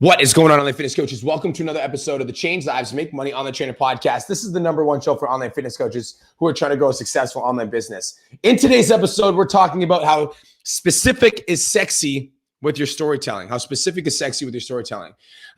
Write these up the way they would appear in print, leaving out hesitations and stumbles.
What is going on, online fitness coaches? Welcome to another episode of the Change Lives, Make Money Online Trainer podcast. This is the #1 show for online fitness coaches who are trying to grow a successful online business. In today's episode, we're talking about how specific is sexy with your storytelling. How specific is sexy with your storytelling.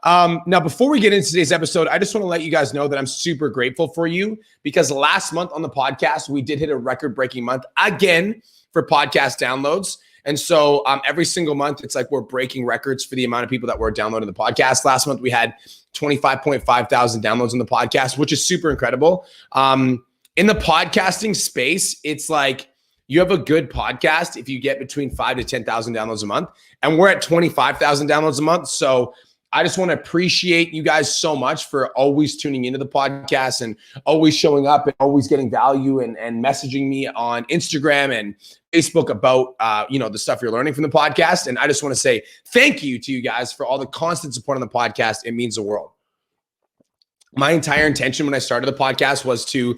Now, before we get into today's episode, I just want to let you guys know that I'm super grateful for you because last month on the podcast, we did hit a record-breaking month again for podcast downloads. And so every single month, it's like we're breaking records for the amount of people that were downloading the podcast. Last month, we had 25.5 thousand downloads on the podcast, which is super incredible. In the podcasting space, it's like you have a good podcast if you get between 5 to 10,000 downloads a month. And we're at 25,000 downloads a month. So I just want to appreciate you guys so much for always tuning into the podcast and always showing up and always getting value and messaging me on Instagram and Facebook about, the stuff you're learning from the podcast. And I just want to say thank you to you guys for all the constant support on the podcast. It means the world. My entire intention when I started the podcast was to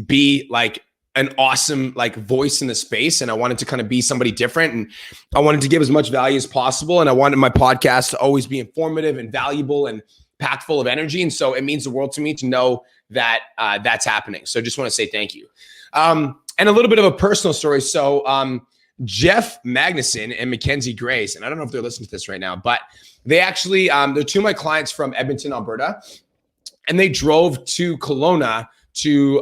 be like an awesome voice in the space. And I wanted to kind of be somebody different. And I wanted to give as much value as possible. And I wanted my podcast to always be informative and valuable and packed full of energy. And so it means the world to me to know that that's happening. So I just want to say thank you. And a little bit of a personal story. So Jeff Magnuson and Mackenzie Grace, and I don't know if they're listening to this right now, but they actually, they're two of my clients from Edmonton, Alberta, and they drove to Kelowna to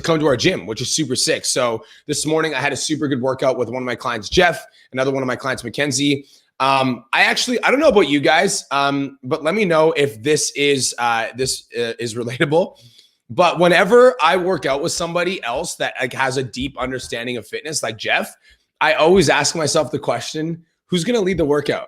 come to our gym, which is super sick. So this morning I had a super good workout with one of my clients, Jeff, another one of my clients, Mackenzie. I don't know about you guys, but let me know if this is relatable. But whenever I work out with somebody else that has a deep understanding of fitness, like Jeff, I always ask myself the question, who's going to lead the workout?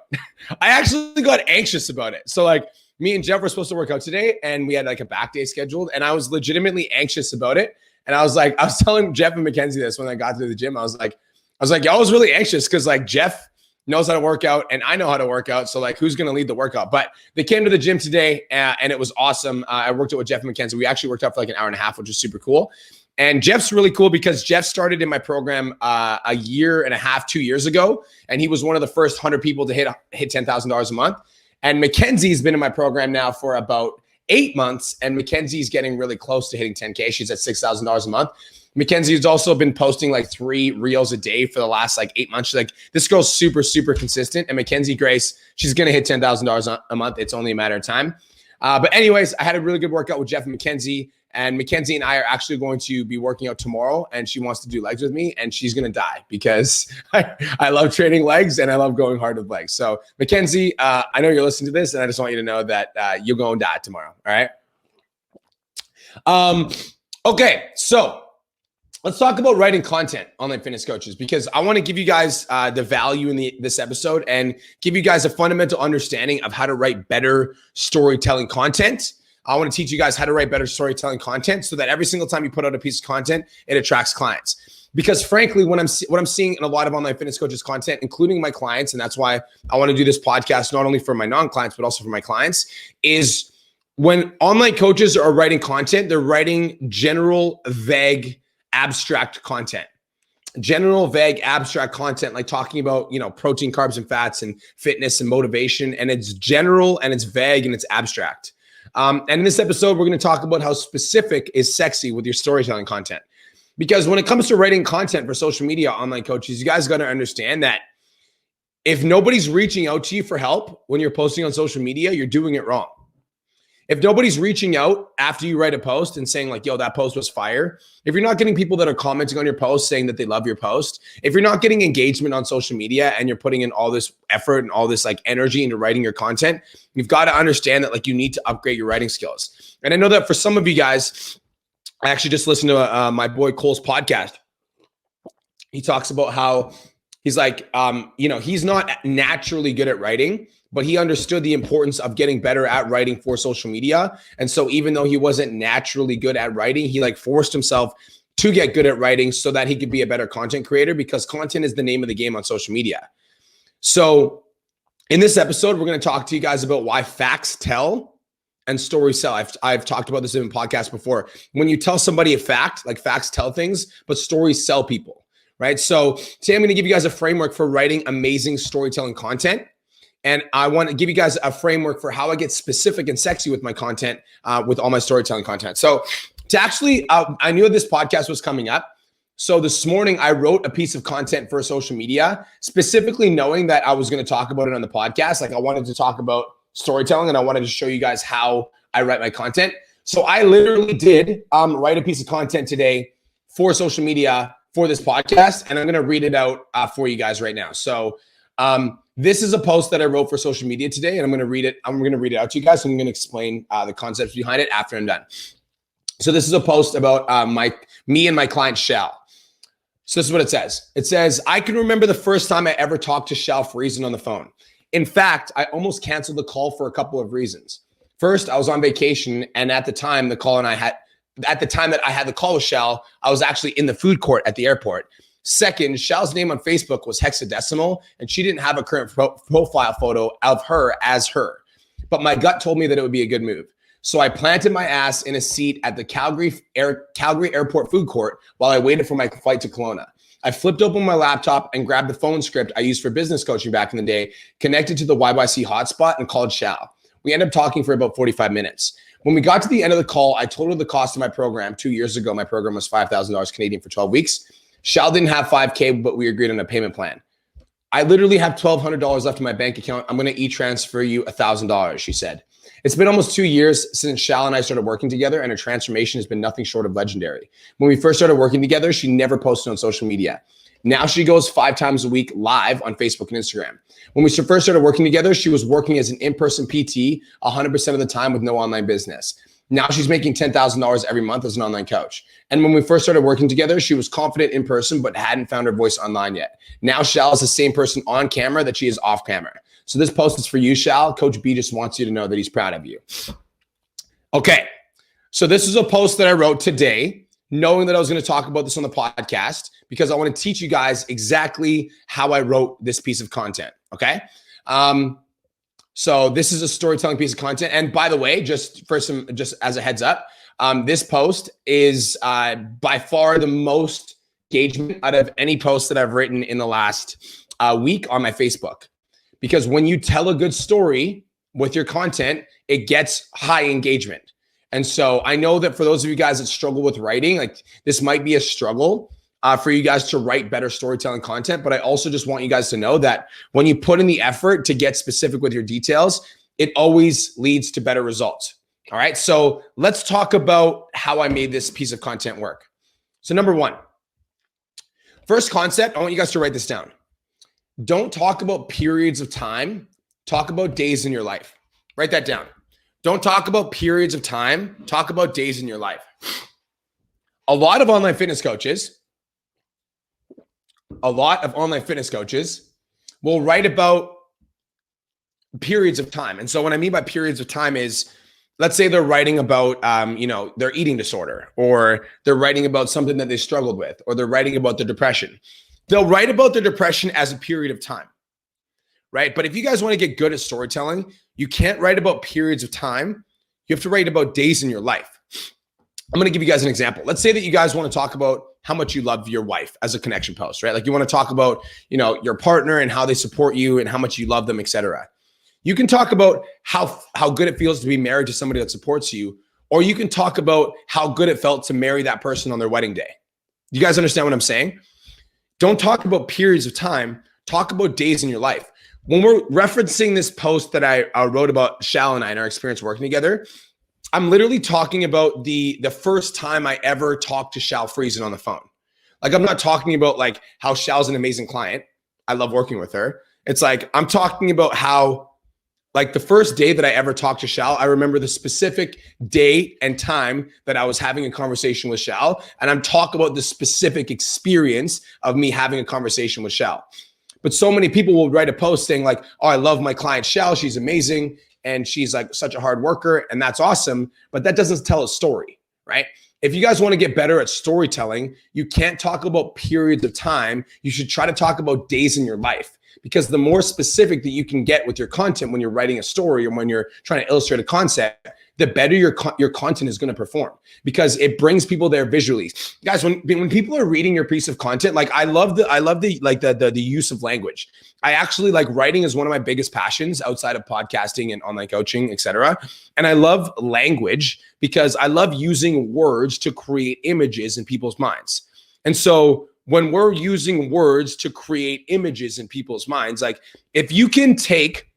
I actually got anxious about it. So me and Jeff were supposed to work out today and we had a back day scheduled and I was legitimately anxious about it. And I was telling Jeff and Mackenzie this when I got to the gym. I was like, I was really anxious because Jeff knows how to work out and I know how to work out. So who's going to lead the workout? But they came to the gym today and it was awesome. I worked out with Jeff and Mackenzie. We actually worked out for an hour and a half, which was super cool. And Jeff's really cool because Jeff started in my program a year and a half, 2 years ago. And he was one of the first 100 people to hit $10,000 a month. And Mackenzie's been in my program now for about 8 months. And Mackenzie's getting really close to hitting 10K. She's at $6,000 a month. Mackenzie's also been posting 3 reels a day for the last 8 months. She's this girl's super, super consistent. And Mackenzie Grace, she's going to hit $10,000 a month. It's only a matter of time. But anyways, I had a really good workout with Jeff and Mackenzie. And Mackenzie and I are actually going to be working out tomorrow. And she wants to do legs with me. And she's going to die because I love training legs and I love going hard with legs. So Mackenzie, I know you're listening to this. And I just want you to know that you're going to die tomorrow. All right. Okay. So let's talk about writing content, online fitness coaches, because I want to give you guys the value in this episode and give you guys a fundamental understanding of how to write better storytelling content. I want to teach you guys how to write better storytelling content so that every single time you put out a piece of content, it attracts clients. Because frankly, what I'm seeing in a lot of online fitness coaches content, including my clients, and that's why I want to do this podcast, not only for my non-clients, but also for my clients, is when online coaches are writing content, they're writing general, vague, abstract content. General, vague, abstract content, like talking about, protein, carbs, and fats and fitness and motivation. And it's general and it's vague and it's abstract. And in this episode, we're going to talk about how specific is sexy with your storytelling content. Because when it comes to writing content for social media, online coaches, you guys got to understand that if nobody's reaching out to you for help when you're posting on social media, you're doing it wrong. If nobody's reaching out after you write a post and saying yo, that post was fire. If you're not getting people that are commenting on your post saying that they love your post, if you're not getting engagement on social media and you're putting in all this effort and all this energy into writing your content, you've got to understand that you need to upgrade your writing skills. And I know that for some of you guys, I actually just listened to my boy Cole's podcast. He talks about how he's he's not naturally good at writing, but he understood the importance of getting better at writing for social media. And so even though he wasn't naturally good at writing, he forced himself to get good at writing so that he could be a better content creator, because content is the name of the game on social media. So in this episode, we're going to talk to you guys about why facts tell and stories sell. I've talked about this in a podcast before. When you tell somebody a fact, facts tell things, but stories sell people, right? So today I'm going to give you guys a framework for writing amazing storytelling content. And I want to give you guys a framework for how I get specific and sexy with my content, with all my storytelling content. So to actually, I knew this podcast was coming up. So this morning I wrote a piece of content for social media, specifically knowing that I was going to talk about it on the podcast. Like I wanted to talk about storytelling and I wanted to show you guys how I write my content. So I literally did write a piece of content today for social media for this podcast, and I'm going to read it out for you guys right now. So this is a post that I wrote for social media today, and I'm going to read it. I'm going to read it out to you guys. And I'm going to explain the concepts behind it after I'm done. So this is a post about me and my client Shell. So this is what it says. It says, I can remember the first time I ever talked to Shell Friesen on the phone. In fact, I almost canceled the call for a couple of reasons. First, I was on vacation, and at the time that I had the call with Shell, I was actually in the food court at the airport. Second, Shell's name on Facebook was hexadecimal, and she didn't have a current profile photo of her as her. But my gut told me that it would be a good move. So I planted my ass in a seat at the Calgary Airport food court while I waited for my flight to Kelowna. I flipped open my laptop and grabbed the phone script I used for business coaching back in the day, connected to the YYC hotspot, and called Shell. We ended up talking for about 45 minutes. When we got to the end of the call, I totaled the cost of my program. 2 years ago, my program was $5,000 Canadian for 12 weeks. Shell didn't have $5K, but we agreed on a payment plan. I literally have $1,200 left in my bank account. I'm going to e-transfer you $1,000, she said. It's been almost 2 years since Shell and I started working together, and her transformation has been nothing short of legendary. When we first started working together, she never posted on social media. Now she goes 5 times a week live on Facebook and Instagram. When we first started working together, she was working as an in-person PT 100% of the time with no online business. Now she's making $10,000 every month as an online coach. And when we first started working together, she was confident in person, but hadn't found her voice online yet. Now Shell is the same person on camera that she is off camera. So this post is for you, Shell. Coach B just wants you to know that he's proud of you. Okay, so this is a post that I wrote today, knowing that I was going to talk about this on the podcast, because I want to teach you guys exactly how I wrote this piece of content, okay? So this is a storytelling piece of content. And by the way, just as a heads up, this post is by far the most engagement out of any post that I've written in the last week on my Facebook. Because when you tell a good story with your content, it gets high engagement. And so I know that for those of you guys that struggle with writing, like this might be a struggle for you guys to write better storytelling content. But I also just want you guys to know that when you put in the effort to get specific with your details, it always leads to better results. All right. So let's talk about how I made this piece of content work. So number one, first concept, I want you guys to write this down. Don't talk about periods of time. Talk about days in your life. Write that down. Don't talk about periods of time. Talk about days in your life. A lot of online fitness coaches will write about periods of time. And so what I mean by periods of time is, let's say they're writing about, their eating disorder, or they're writing about something that they struggled with, or they're writing about their depression. They'll write about their depression as a period of time, right? But if you guys want to get good at storytelling, you can't write about periods of time. You have to write about days in your life. I'm going to give you guys an example. Let's say that you guys want to talk about how much you love your wife as a connection post, right? Like you want to talk about, your partner and how they support you and how much you love them, etc. You can talk about how good it feels to be married to somebody that supports you, or you can talk about how good it felt to marry that person on their wedding day. You guys understand what I'm saying? Don't talk about periods of time. Talk about days in your life. When we're referencing this post that I wrote about Shell and I and our experience working together, I'm literally talking about the first time I ever talked to Shell Friesen on the phone. Like, I'm not talking about like how Shell's an amazing client. I love working with her. It's like, I'm talking about how, like, the first day that I ever talked to Shell, I remember the specific day and time that I was having a conversation with Shell. And I'm talking about the specific experience of me having a conversation with Shell. But so many people will write a post saying like, oh, I love my client Shell. She's amazing. And she's like such a hard worker. And that's awesome. But that doesn't tell a story, right? If you guys want to get better at storytelling, you can't talk about periods of time. You should try to talk about days in your life. Because the more specific that you can get with your content when you're writing a story or when you're trying to illustrate a concept, the better your content is going to perform, because it brings people there visually. Guys, when people are reading your piece of content, like I love the use of language. I actually like writing is one of my biggest passions outside of podcasting and online coaching, etc. And I love language because I love using words to create images in people's minds. And so when we're using words to create images in people's minds, like if you can take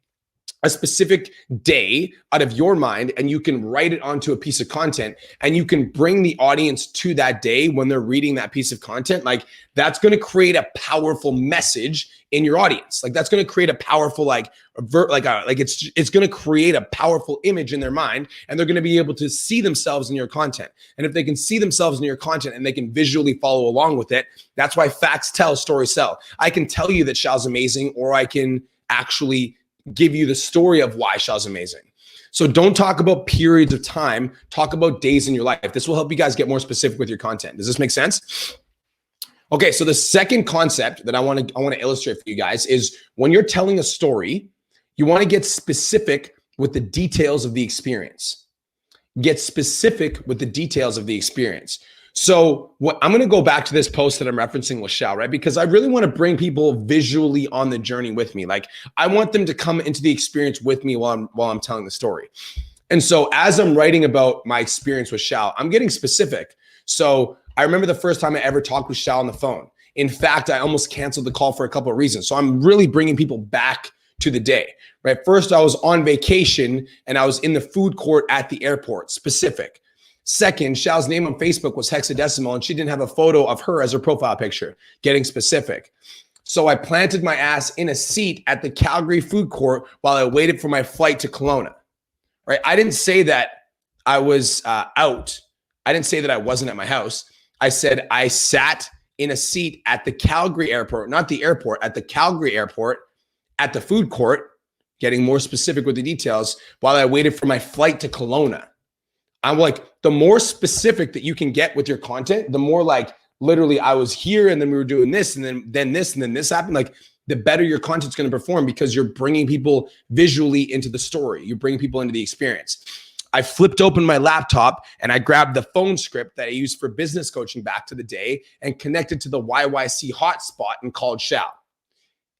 a specific day out of your mind and you can write it onto a piece of content and you can bring the audience to that day when they're reading that piece of content, like that's going to create a powerful message in your audience. Like that's going to create a powerful, it's going to create a powerful image in their mind, and they're going to be able to see themselves in your content. And if they can see themselves in your content and they can visually follow along with it, that's why facts tell, stories sell. I can tell you that Shal's amazing, or I can actually give you the story of why Shal's amazing. So don't talk about periods of time, talk about days in your life. This will help you guys get more specific with your content. Does this make sense? Okay, so the second concept that I want to illustrate for you guys is when you're telling a story, you want to get specific with the details of the experience. Get specific with the details of the experience. So I'm going to go back to this post that I'm referencing with Shal, right? Because I really want to bring people visually on the journey with me. Like I want them to come into the experience with me while I'm telling the story. And so as I'm writing about my experience with Shal, I'm getting specific. So I remember the first time I ever talked with Shal on the phone. In fact, I almost canceled the call for a couple of reasons. So I'm really bringing people back to the day, right? First, I was on vacation and I was in the food court at the airport, specific. Second, Shal's name on Facebook was hexadecimal and she didn't have a photo of her as her profile picture, getting specific. So I planted my ass in a seat at the Calgary food court while I waited for my flight to Kelowna, right? I didn't say that I was out. I didn't say that I wasn't at my house. I said I sat in a seat at the Calgary airport, not the airport, at the Calgary airport, at the food court, getting more specific with the details, while I waited for my flight to Kelowna. I'm like, the more specific that you can get with your content, the more like literally I was here and then we were doing this and then this and then this happened, like the better your content's going to perform, because you're bringing people visually into the story. You're bringing people into the experience. I flipped open my laptop and I grabbed the phone script that I used for business coaching back to the day and connected to the YYC hotspot and called Shal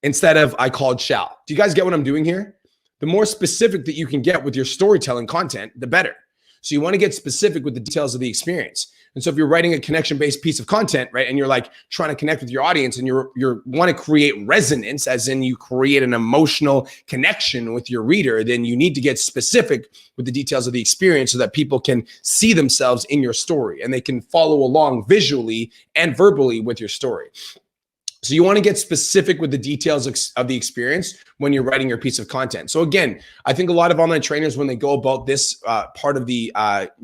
instead of I called Shal. Do you guys get what I'm doing here? The more specific that you can get with your storytelling content, the better. So you want to get specific with the details of the experience. And so if you're writing a connection-based piece of content, right, and you're like trying to connect with your audience and you want to create resonance, as in you create an emotional connection with your reader, then you need to get specific with the details of the experience so that people can see themselves in your story and they can follow along visually and verbally with your story. So you want to get specific with the details of the experience when you're writing your piece of content. So again, I think a lot of online trainers, when they go about this part of the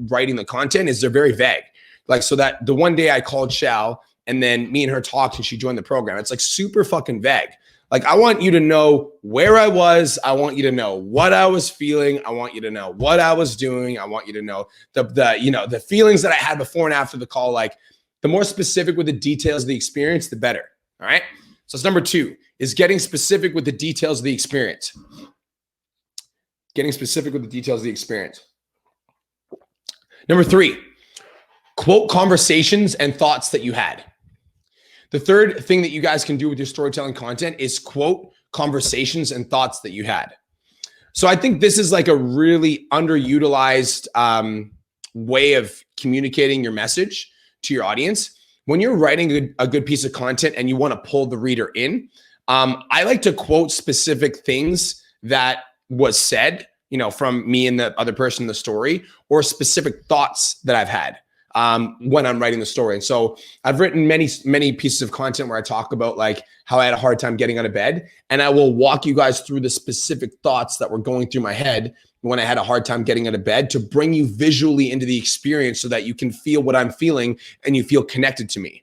writing the content, is they're very vague. Like, so that the one day I called Shal and then me and her talked and she joined the program, it's like super fucking vague. Like, I want you to know where I was. I want you to know what I was feeling. I want you to know what I was doing. I want you to know the feelings that I had before and after the call. Like, the more specific with the details of the experience, the better. All right. So it's number 2 is getting specific with the details of the experience. Getting specific with the details of the experience. Number 3, quote conversations and thoughts that you had. The third thing that you guys can do with your storytelling content is quote conversations and thoughts that you had. So I think this is like a really underutilized way of communicating your message to your audience. When you're writing a good piece of content and you want to pull the reader in, I like to quote specific things that was said, from me and the other person in the story, or specific thoughts that I've had when I'm writing the story. And so I've written many pieces of content where I talk about like how I had a hard time getting out of bed, and I will walk you guys through the specific thoughts that were going through my head when I had a hard time getting out of bed, to bring you visually into the experience so that you can feel what I'm feeling and you feel connected to me.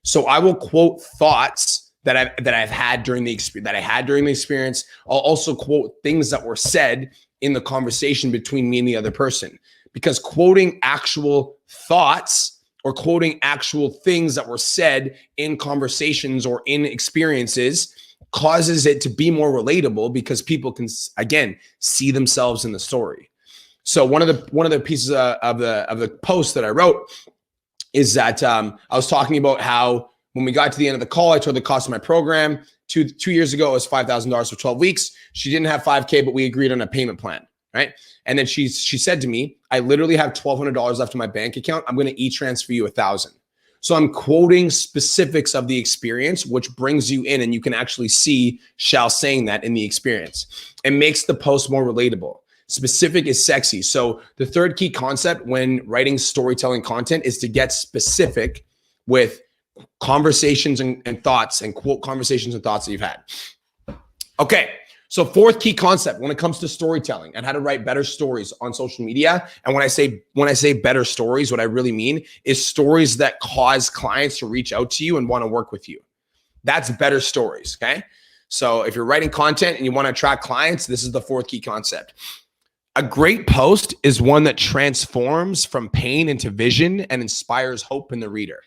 So I will quote thoughts that I've had during the experience. I'll also quote things that were said in the conversation between me and the other person, because quoting actual thoughts or quoting actual things that were said in conversations or in experiences causes it to be more relatable, because people can, again, see themselves in the story. So one of the pieces of the post that I wrote is that I was talking about how when we got to the end of the call, I told the cost of my program. Two years ago, it was $5,000 for 12 weeks. She didn't have 5K, but we agreed on a payment plan, right? And then she said to me, I literally have $1,200 left in my bank account. I'm going to e-transfer you $1,000. So I'm quoting specifics of the experience, which brings you in, and you can actually see Shal saying that in the experience. It makes the post more relatable. Specific is sexy. So the third key concept when writing storytelling content is to get specific with conversations and thoughts, and quote conversations and thoughts that you've had. Okay. So fourth key concept when it comes to storytelling and how to write better stories on social media. And when I say better stories, what I really mean is stories that cause clients to reach out to you and want to work with you. That's better stories. Okay. So if you're writing content and you want to attract clients, this is the fourth key concept. A great post is one that transforms from pain into vision and inspires hope in the reader.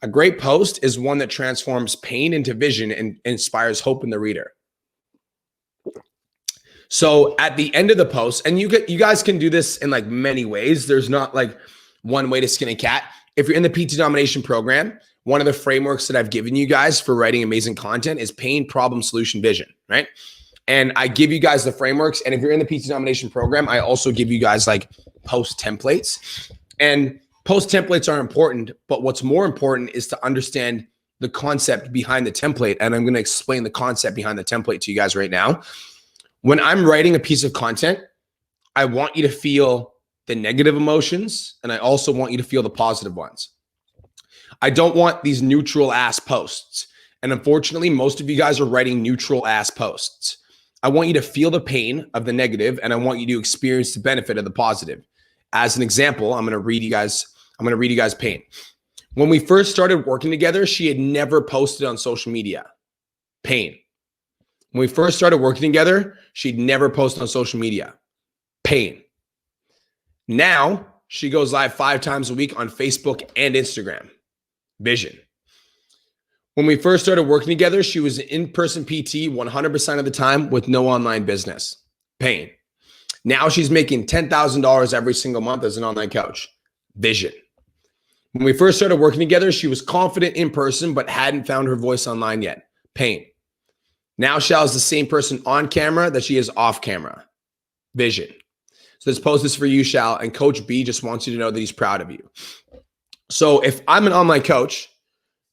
A great post is one that transforms pain into vision and inspires hope in the reader. So at the end of the post, and you guys can do this in like many ways. There's not like one way to skin a cat. If you're in the PT Domination program, one of the frameworks that I've given you guys for writing amazing content is pain, problem, solution, vision, right? And I give you guys the frameworks. And if you're in the PT Domination program, I also give you guys like post templates. And post templates are important, but what's more important is to understand the concept behind the template. And I'm going to explain the concept behind the template to you guys right now. When I'm writing a piece of content, I want you to feel the negative emotions, and I also want you to feel the positive ones. I don't want these neutral ass posts. And unfortunately, most of you guys are writing neutral ass posts. I want you to feel the pain of the negative, and I want you to experience the benefit of the positive. As an example, I'm going to read you guys pain. When we first started working together, she had never posted on social media. Pain. When we first started working together, she'd never posted on social media. Pain. Now, she goes live 5 times a week on Facebook and Instagram. Vision. When we first started working together, she was an in-person PT 100% of the time with no online business. Pain. Now she's making $10,000 every single month as an online coach. Vision. When we first started working together, she was confident in person, but hadn't found her voice online yet. Pain. Now Shal is the same person on camera that she is off camera. Vision. So this post is for you, Shal, and Coach B just wants you to know that he's proud of you. So if I'm an online coach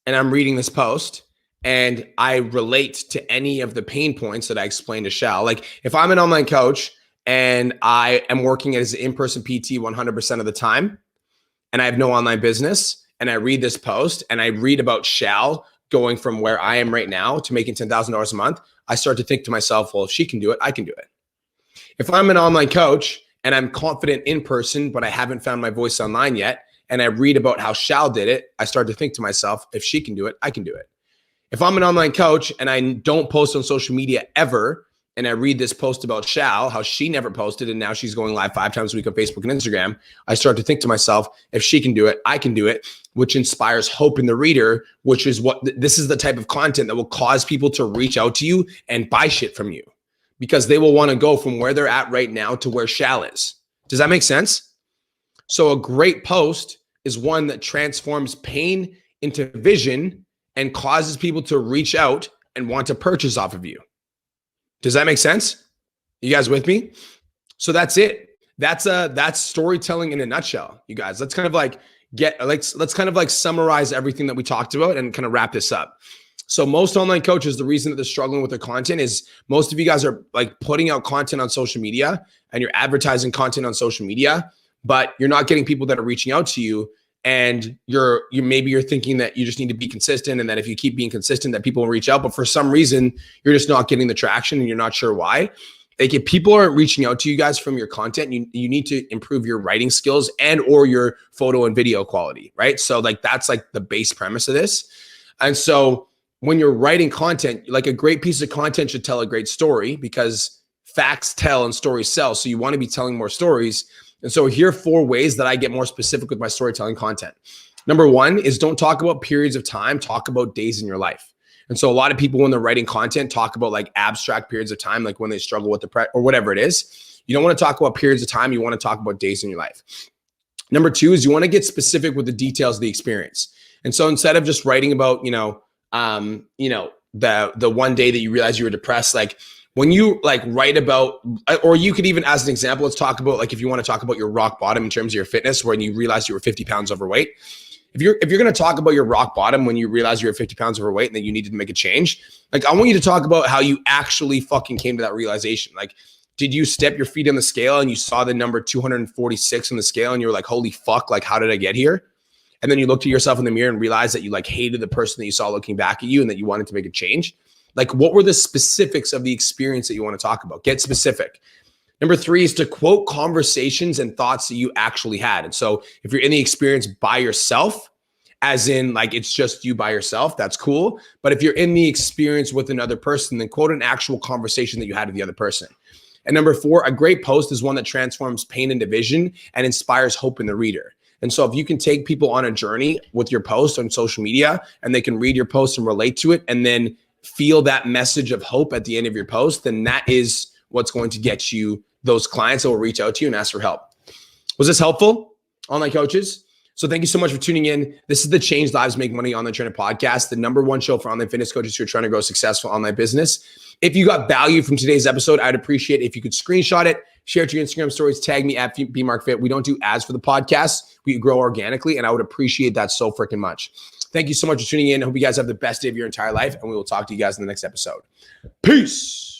and I'm reading this post and I relate to any of the pain points that I explained to Shal, like if I'm an online coach and I am working as an in-person PT 100% of the time and I have no online business, and I read this post and I read about Shal going from where I am right now to making $10,000 a month, I start to think to myself, well, if she can do it, I can do it. If I'm an online coach and I'm confident in person, but I haven't found my voice online yet, and I read about how Shal did it, I start to think to myself, if she can do it, I can do it. If I'm an online coach and I don't post on social media ever, and I read this post about Shal, how she never posted, and now she's going live 5 times a week on Facebook and Instagram, I start to think to myself, if she can do it, I can do it, which inspires hope in the reader, which is this is the type of content that will cause people to reach out to you and buy shit from you, because they will want to go from where they're at right now to where Shal is. Does that make sense? So a great post is one that transforms pain into vision and causes people to reach out and want to purchase off of you. Does that make sense? You guys with me? So that's it. That's storytelling in a nutshell, you guys. Let's kind of like let's kind of like summarize everything that we talked about and kind of wrap this up. So most online coaches, the reason that they're struggling with their content is most of you guys are like putting out content on social media and you're advertising content on social media, but you're not getting people that are reaching out to you. And you're thinking that you just need to be consistent, and that if you keep being consistent that people will reach out, but for some reason you're just not getting the traction and you're not sure why. Like if people aren't reaching out to you guys from your content, you need to improve your writing skills and or your photo and video quality, right? So like that's like the base premise of this. And so when you're writing content, like a great piece of content should tell a great story, because facts tell and stories sell. So you want to be telling more stories. And so here are 4 ways that I get more specific with my storytelling content. Number 1 is don't talk about periods of time, talk about days in your life. And so a lot of people when they're writing content talk about like abstract periods of time, like when they struggle with depression or whatever it is. You don't want to talk about periods of time. You want to talk about days in your life. Number two is you want to get specific with the details of the experience. And so instead of just writing about, the one day that you realized you were depressed, like when you like write about, or you could even, as an example, let's talk about like if you want to talk about your rock bottom in terms of your fitness, when you realized you were 50 pounds overweight. If you're going to talk about your rock bottom when you realize you were 50 pounds overweight and that you needed to make a change, like I want you to talk about how you actually fucking came to that realization. Like, did you step your feet on the scale and you saw the number 246 on the scale and you were like, holy fuck, like how did I get here? And then you looked at yourself in the mirror and realized that you like hated the person that you saw looking back at you and that you wanted to make a change. Like, what were the specifics of the experience that you want to talk about? Get specific. Number three is to quote conversations and thoughts that you actually had. And so if you're in the experience by yourself, as in like it's just you by yourself, that's cool. But if you're in the experience with another person, then quote an actual conversation that you had with the other person. And number four, a great post is one that transforms pain into vision and inspires hope in the reader. And so if you can take people on a journey with your post on social media and they can read your post and relate to it and then feel that message of hope at the end of your post, then that is what's going to get you those clients that will reach out to you and ask for help. Was this helpful, online coaches? So thank you so much for tuning in. This is the Change Lives Make Money Online Trainer podcast, the number one show for online fitness coaches who are trying to grow a successful online business. If you got value from today's episode, I'd appreciate it if you could screenshot it, share it to your Instagram stories, tag me at BMarkFit. We don't do ads for the podcast. We grow organically, and I would appreciate that so freaking much. Thank you so much for tuning in. I hope you guys have the best day of your entire life, and we will talk to you guys in the next episode. Peace.